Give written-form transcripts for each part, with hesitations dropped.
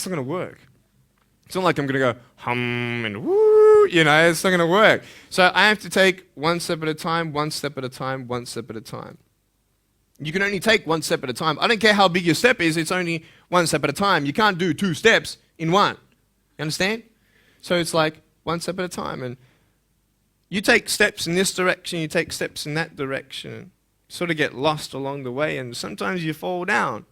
that's not going to work. It's not like I'm going to go hum and woo, it's not going to work. So I have to take one step at a time, one step at a time, one step at a time. You can only take one step at a time. I don't care how big your step is, it's only one step at a time. You can't do 2 steps in one. You understand? So it's like one step at a time. And you take steps in this direction, you take steps in that direction. Sort of get lost along the way, and sometimes you fall down.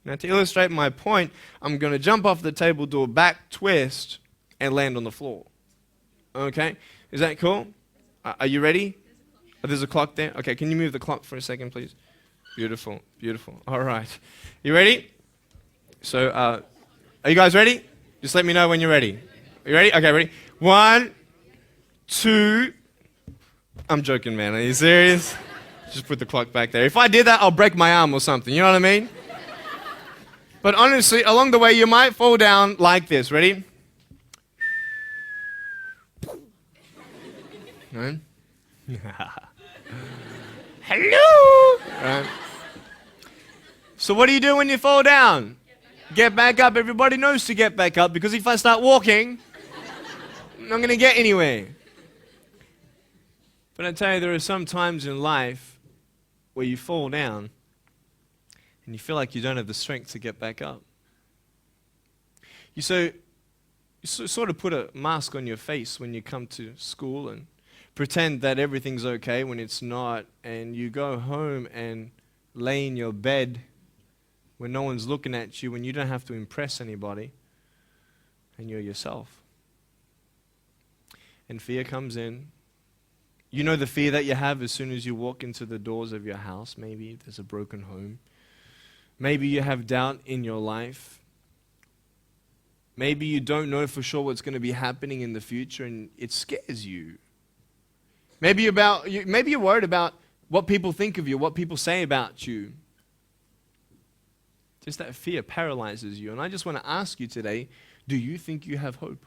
Now, to illustrate my point, I'm going to jump off the table, do a back twist, and land on the floor. Okay? Is that cool? Are you ready? Oh, there's a clock there? Okay, can you move the clock for a second, please? Beautiful, beautiful. All right. You ready? So, are you guys ready? Just let me know when you're ready. Are you ready? Okay, ready? 1, 2. I'm joking, man. Are you serious? Just put the clock back there. If I did that, I'll break my arm or something. You know what I mean? But honestly, along the way, you might fall down like this. Ready? Right? Hello! Right. So what do you do when you fall down? Get back up. Everybody knows to get back up, because if I start walking, I'm not going to get anywhere. But I tell you, there are some times in life where you fall down and you feel like you don't have the strength to get back up. You sort of put a mask on your face when you come to school and pretend that everything's okay when it's not, and you go home and lay in your bed when no one's looking at you, when you don't have to impress anybody, and you're yourself. And fear comes in. You know the fear that you have as soon as you walk into the doors of your house. Maybe there's a broken home. Maybe you have doubt in your life. Maybe you don't know for sure what's going to be happening in the future, and it scares you. Maybe you're worried about what people think of you, what people say about you. Just that fear paralyzes you. And I just want to ask you today, do you think you have hope?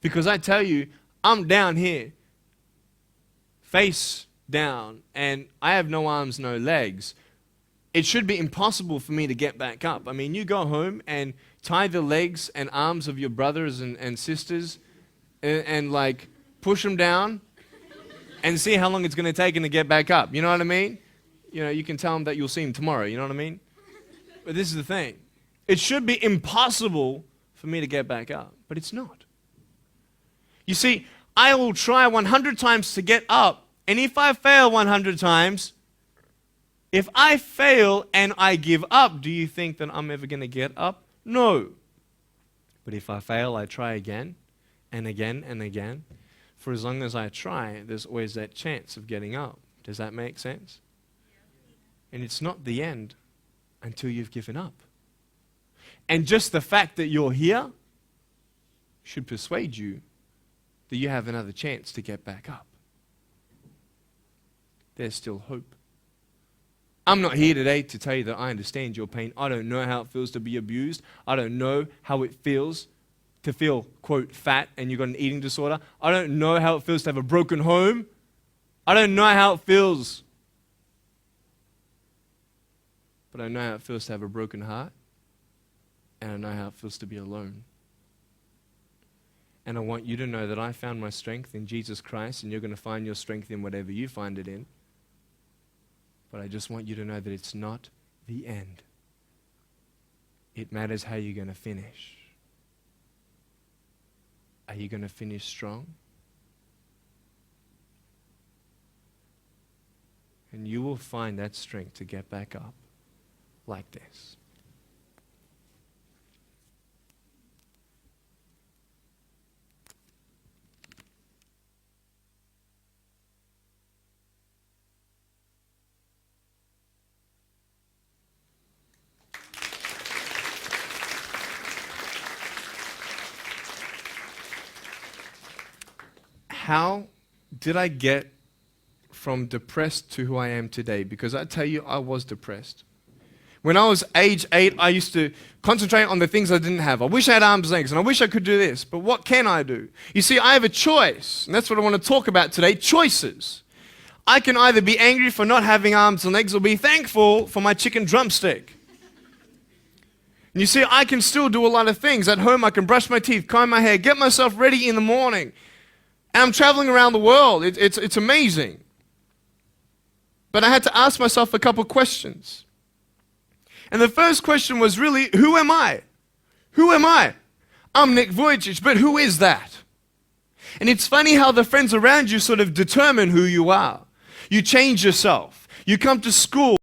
Because I tell you, I'm down here, face down, and I have no arms, no legs. It should be impossible for me to get back up. I mean, you go home and tie the legs and arms of your brothers and sisters and like push them down and see how long it's going to take them to get back up. You know what I mean? You can tell them that you'll see them tomorrow. You know what I mean? But this is the thing. It should be impossible for me to get back up, but it's not. You see, I will try 100 times to get up, and if I fail 100 times, if I fail and I give up, do you think that I'm ever going to get up? No. But if I fail, I try again and again and again. For as long as I try, there's always that chance of getting up. Does that make sense? And it's not the end until you've given up. And just the fact that you're here should persuade you that you have another chance to get back up. There's still hope. I'm not here today to tell you that I understand your pain. I don't know how it feels to be abused. I don't know how it feels to feel, quote, fat and you've got an eating disorder. I don't know how it feels to have a broken home. I don't know how it feels. But I know how it feels to have a broken heart. And I know how it feels to be alone. And I want you to know that I found my strength in Jesus Christ, and you're going to find your strength in whatever you find it in. But I just want you to know that it's not the end. It matters how you're going to finish. Are you going to finish strong? And you will find that strength to get back up like this. How did I get from depressed to who I am today? Because I tell you, I was depressed. When I was age 8, I used to concentrate on the things I didn't have. I wish I had arms and legs, and I wish I could do this, but what can I do? You see, I have a choice, and that's what I want to talk about today, choices. I can either be angry for not having arms and legs or be thankful for my chicken drumstick. And you see, I can still do a lot of things. At home, I can brush my teeth, comb my hair, get myself ready in the morning. And I'm traveling around the world. It's amazing. But I had to ask myself a couple questions. And the first question was really, who am I? Who am I? I'm Nick Vujicic, but who is that? And it's funny how the friends around you sort of determine who you are. You change yourself. You come to school.